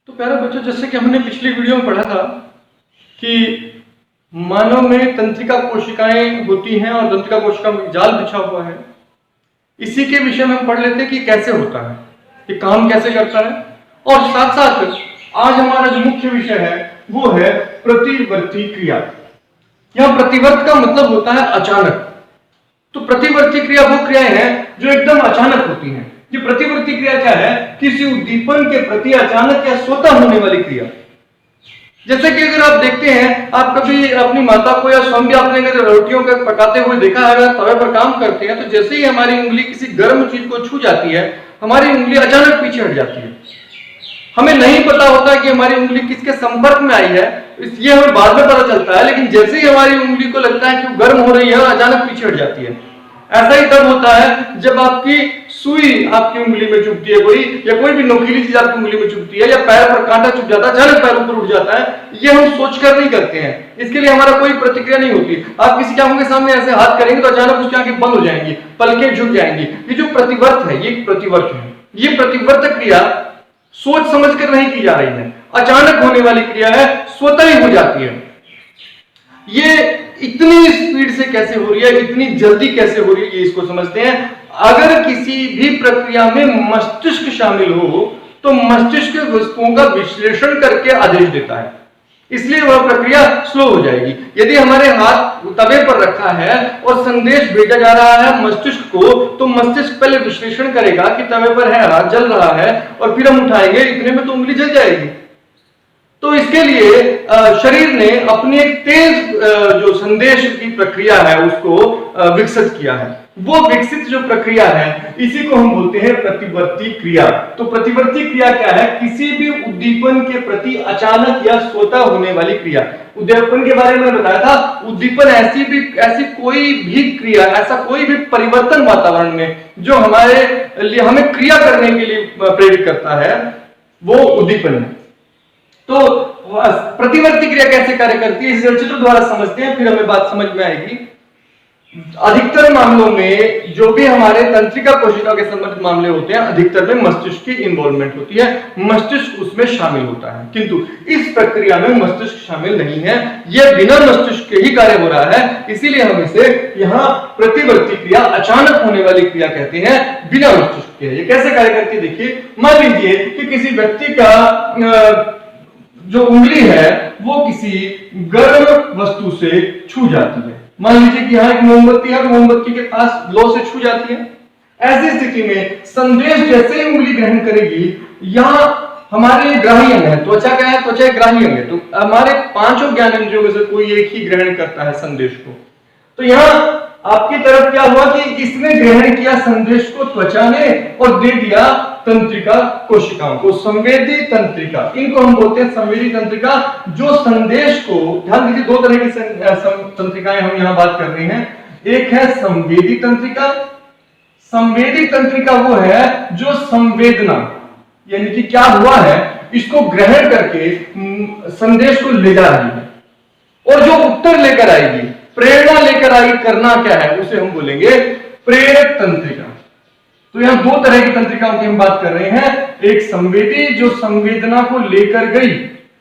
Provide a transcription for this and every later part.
तो प्यारे बच्चों, जैसे कि हमने पिछली वीडियो में पढ़ा था कि मानव में तंत्रिका कोशिकाएं होती हैं और तंत्रिका कोशिका में जाल बिछा हुआ है। इसी के विषय में हम पढ़ लेते हैं कि कैसे होता है, ये काम कैसे करता है। और साथ साथ आज हमारा जो मुख्य विषय है वो है प्रतिवर्ती क्रिया। यहां प्रतिवर्त का मतलब होता है अचानक। तो प्रतिवर्ती क्रिया वो क्रियाएं हैं जो एकदम अचानक होती हैं। ये प्रतिवर्ती क्रिया क्या है? किसी उद्दीपन के प्रति अचानक या स्वतः होने वाली क्रिया। जैसे कि अगर आप देखते हैं, आप कभी अपनी माता को या स्वयं भी आपने अगर रोटियों का पकाते हुए देखा है, अगर तवे पर काम करते हैं तो जैसे ही हमारी उंगली किसी गर्म चीज को छू जाती है, हमारी उंगली अचानक पीछे हट जाती है। हमें नहीं पता होता कि हमारी उंगली किसके संपर्क में आई है, ये हमें बाद में पता चलता है, लेकिन जैसे ही हमारी उंगली को लगता है कि वो गर्म हो रही है, अचानक पीछे हट जाती है। ऐसा ही तब होता है जब आपकी सुई आपकी उंगली में चुभती है, कोई भी नोकीली चीज आपकी उंगली में चुभती है, या पैर पर कांटा चुभ जाता है, अचानक पैर ऊपर उठ जाता है। ये हम सोचकर नहीं करते हैं, इसके लिए हमारा कोई प्रतिक्रिया नहीं होती। आप किसी की आंखों के सामने ऐसे हाथ करेंगे तो अचानक उसकी आंखें बंद हो जाएंगी, पलकें झुक जाएंगी। ये जो प्रतिवर्त है, ये प्रतिवर्त है। ये प्रतिवर्त क्रिया सोच समझ कर नहीं की जा रही है, अचानक होने वाली क्रिया है, स्वतः ही हो जाती है। ये इतनी स्पीड से कैसे हो रही है, इतनी जल्दी कैसे हो रही है, ये इसको समझते हैं। अगर किसी भी प्रक्रिया में मस्तिष्क शामिल हो तो मस्तिष्क वस्तुओं का विश्लेषण करके आदेश देता है, इसलिए वह प्रक्रिया स्लो हो जाएगी। यदि हमारे हाथ तवे पर रखा है और संदेश भेजा जा रहा है मस्तिष्क को, तो मस्तिष्क पहले विश्लेषण करेगा कि तवे पर है, हाथ जल रहा है, और फिर हम उठाएंगे, इतने में तो उंगली जल जाएगी। तो इसके लिए शरीर ने अपनी एक तेज जो संदेश की प्रक्रिया है उसको विकसित किया है। वो विकसित जो प्रक्रिया है इसी को हम बोलते हैं प्रतिवर्ती क्रिया। तो प्रतिवर्ती क्रिया क्या है? किसी भी उद्दीपन के प्रति अचानक या स्वतः होने वाली क्रिया। उद्दीपन के बारे में बताया था, उद्दीपन ऐसी कोई भी क्रिया, ऐसा कोई भी परिवर्तन वातावरण में जो हमारे लिए हमें क्रिया करने के लिए प्रेरित करता है, वो उद्दीपन है। तो प्रतिवर्ती क्रिया कैसे कार्य करती है, इस चित्र द्वारा समझते हैं, फिर हमें बात समझ में आएगी। अधिकतर मामलों में जो भी हमारे तंत्रिका कोशिका के संबंधित मामले होते हैं, अधिकतर में मस्तिष्क की इन्वॉल्वमेंट होती है, मस्तिष्क उसमें शामिल होता है। किंतु इस प्रक्रिया में मस्तिष्क शामिल नहीं है, यह बिना मस्तिष्क के ही कार्य हो रहा है, इसीलिए हम इसे यहाँ प्रतिवर्ती क्रिया, अचानक होने वाली क्रिया कहते हैं, बिना मस्तिष्क के। ये कैसे कार्य करती है देखिए। मान लीजिए कि किसी व्यक्ति का जो उंगली है वो किसी गर्म वस्तु से छू जाती है। मान लीजिए कि यहाँ एक मोमबत्ती है और मोमबत्ती के पास लो से छू जाती है। ऐसी स्थिति में संदेश जैसे ही उंगली ग्रहण करेगी, यहाँ हमारे ग्राही अंग है, त्वचा क्या है? त्वचा ग्राही अंग है। तो हमारे पांचों ज्ञानेंद्रियों में से कोई एक ही ग्रहण करता है संदेश को। तो यहाँ आपकी तरफ क्या हुआ कि इसने ग्रहण किया संदेश को त्वचा ने और दे दिया तंत्रिका कोशिकाओं को, संवेदी तंत्रिका। इनको हम बोलते हैं संवेदी तंत्रिका, जो संदेश को, ध्यान दीजिए दो तरह की तंत्रिकाएं हम यहाँ बात कर रहे हैं। एक है संवेदी तंत्रिका। संवेदी तंत्रिका वो है जो संवेदना, यानी कि क्या हुआ है इसको ग्रहण करके संदेश को ले जा रही है, और जो उत्तर लेकर आएगी, प्रेरणा लेकर आएगी, करना क्या है उसे हम बोलेंगे प्रेरक तंत्रिका। तो यहाँ दो तरह की तंत्रिकाओं की हम बात कर रहे हैं। एक संवेदी जो संवेदना को लेकर गई,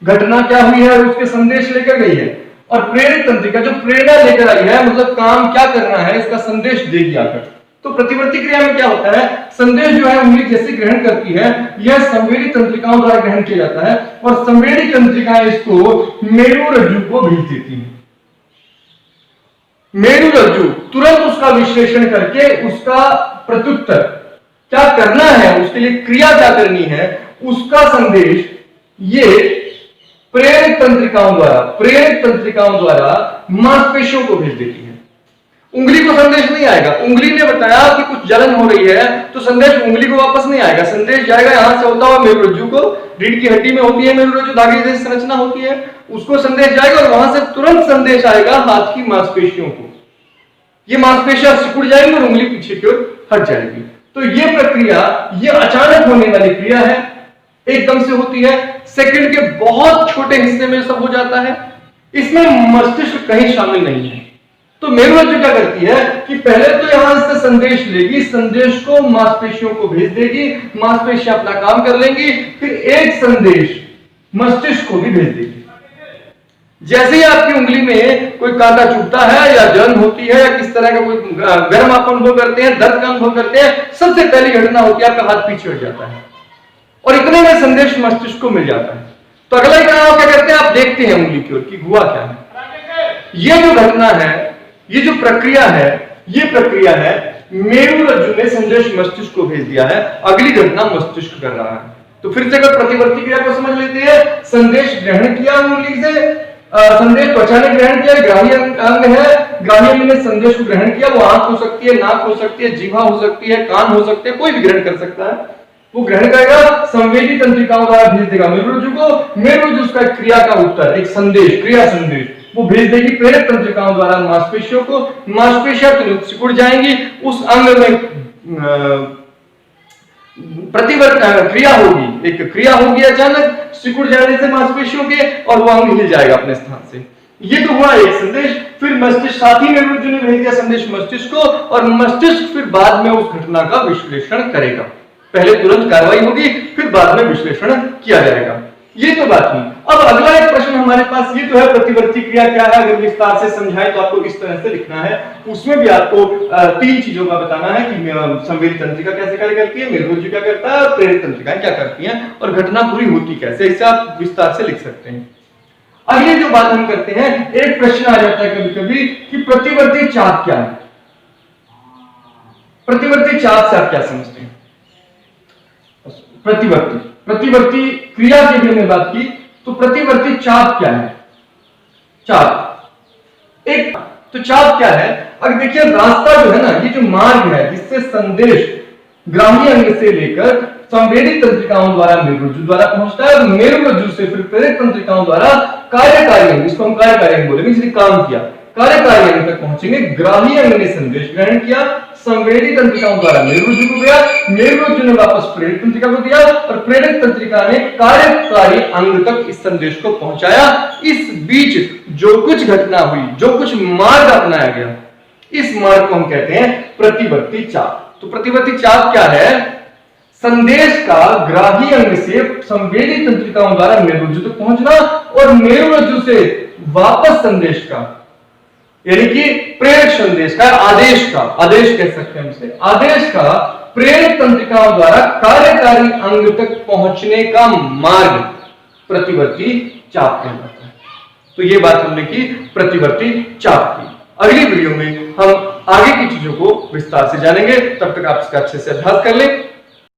घटना क्या हुई है उसके संदेश लेकर गई है, और प्रेरक तंत्रिका जो प्रेरणा लेकर आई है, मतलब काम क्या करना है इसका संदेश देगी आकर। तो प्रतिवर्ती क्रिया में क्या होता है? संदेश जो है उंगली जैसे ग्रहण करती है, यह संवेदी तंत्रिकाओं द्वारा ग्रहण किया जाता है, और संवेदी तंत्रिकाएं इसको मेरुरज्जु को भेज देती है। मेरुरज्जु तुरंत उसका विश्लेषण करके उसका प्रत्युत्तर क्या करना है, उसके लिए क्रिया क्या करनी है, उसका संदेश ये प्रेरक तंत्रिकाओं द्वारा मांसपेशियों को भेज देती है। उंगली को संदेश नहीं आएगा। उंगली ने बताया कि कुछ जलन हो रही है, तो संदेश उंगली को वापस नहीं आएगा। संदेश जाएगा यहां से होता हुआ मेरुरज्जु को, रीढ़ की हड्डी में होती है मेरुरज्जु, धागे जैसी संरचना होती है, उसको संदेश जाएगा, और वहां से तुरंत संदेश आएगा हाथ की मांसपेशियों को। ये मांसपेशियां सिकुड़ जाएंगी और उंगली पीछे की ओर हट जाएगी। तो ये प्रक्रिया, ये अचानक होने वाली क्रिया है, एकदम से होती है, सेकंड के बहुत छोटे हिस्से में सब हो जाता है, इसमें मस्तिष्क कहीं शामिल नहीं है। तो मेरुरज्जु क्या करती है कि पहले तो यहां से संदेश लेगी, संदेश को मांसपेशियों को भेज देगी, मांसपेशियां अपना काम कर लेंगी, फिर एक संदेश मस्तिष्क को भी भेज देगी। जैसे ही आपकी उंगली में कोई कांटा चुभता है या जलन होती है या किस तरह का कोई गर्म आप अनुभव करते हैं, दर्द का अनुभव करते हैं, सबसे पहली घटना होती है आपका हाथ पीछे हट जाता है और इतने में संदेश मस्तिष्क को मिल जाता है। तो अगला ही काम क्या करते हैं, आप देखते हैं उंगली की ओर कि हुआ क्या है। ये जो घटना है, ये जो प्रक्रिया है, ये प्रक्रिया है मेरुरज्जु ने संदेश मस्तिष्क को भेज दिया है, अगली घटना मस्तिष्क कर रहा है। तो फिर से अगर प्रतिवर्ती क्रिया को समझ लेते हैं, संदेश ग्रहण किया उंगली से, संदेश त्वचा ने ग्रहण किया, ग्राही अंग है, ग्राही अंग ने संदेश को ग्रहण किया, वो आंख हो सकती है, नाक हो सकती है, जीवा हो सकती है, कान हो सकते हैं, कोई भी ग्रहण कर सकता है। वो ग्रहण करेगा, संवेदी तंत्रिकाओं द्वारा भेज देगा मेरुरज्जु को, मेरुरज्जु उसका क्रिया का उत्तर, एक संदेश, क्रिया संदेश वो भेज देगी प्रेरक तंत्रिकाओं द्वारा मांसपेशियों को, मांसपेशियां तुरंत सिकुड़ जाएंगी, उस अंग में प्रतिवर्त क्रिया होगी, एक क्रिया होगी अचानक सिकुड़ जाने से मांसपेशियों के, और वो अंग हिल जाएगा अपने स्थान से। ये तो हुआ एक संदेश। फिर मस्तिष्क, साथ ही मेरुरज्जु ने भेज दिया संदेश मस्तिष्क को, और मस्तिष्क फिर बाद में उस घटना का विश्लेषण करेगा। पहले तुरंत कार्रवाई होगी, फिर बाद में विश्लेषण किया जाएगा। ये तो बात हुई। अब अगला एक प्रश्न हमारे पास ये तो है प्रतिवर्ती क्रिया क्या है, अगर विस्तार से समझाएं तो आपको इस तरह से लिखना है। उसमें भी आपको तीन चीजों का बताना है कि संवेदी तंत्रिका कैसे कार्य करती है, मेरुरज्जु क्या करता है और प्रेरक तंत्रिकाएं क्या करती हैं, और घटना पूरी होती कैसे, इससे आप विस्तार से लिख सकते हैं। अगली जो बात हम करते हैं, एक प्रश्न आ जाता है कभी कभी कि प्रतिवर्ती चाप क्या है। प्रतिवर्ती चाप से आप क्या समझते हैं? प्रतिवर्ती क्रिया की भी हमने बात की, तो प्रतिवर्ती चाप क्या है? चाप एक, तो चाप क्या है? अगर देखिए रास्ता जो है ना, ये जो मार्ग है जिससे संदेश ग्राही अंग से लेकर संवेदी तंत्रिकाओं द्वारा मेरुरज्जु द्वारा पहुंचता है, और मेरुरज्जु से फिर प्रेरक तंत्रिकाओं द्वारा कार्यकारी अंग, इसको हम कार्यकारी अंग बोलेंगे, जिसने काम किया, कार्यकारी अंग तक पहुंचेंगे। ग्राही अंग ने संदेश ग्रहण किया, संवेदी तंत्रिकाओं द्वारा मेरुरज्जु को गया, मेरुरज्जु ने वापस प्रेरक तंत्रिका को दिया, और प्रेरक तंत्रिका ने कार्यकारी अंग तक इस संदेश को पहुंचाया। इस बीच जो कुछ घटना हुई, जो कुछ मार्ग अपनाया गया, इस मार्ग को हम कहते हैं प्रतिवर्ती चाप। तो प्रतिवर्ती चाप क्या है? संदेश का ग्राही अंग से संवेदी तंत्रिकाओं द्वारा मेरुरज्जु तक पहुंचना, और मेरुरज्जु से वापस संदेश का, यानी कि प्रेरक संदेश का, आदेश कह सकते हैं इसे, आदेश का प्रेरक तंत्रिकाओं द्वारा कार्यकारी अंग तक पहुंचने का मार्ग प्रतिवर्ती चाप कहलाता है। तो ये बात हमने की प्रतिवर्ती चाप की। अगली वीडियो में हम आगे की चीजों को विस्तार से जानेंगे। तब तक आप इसका अच्छे से अभ्यास कर लें।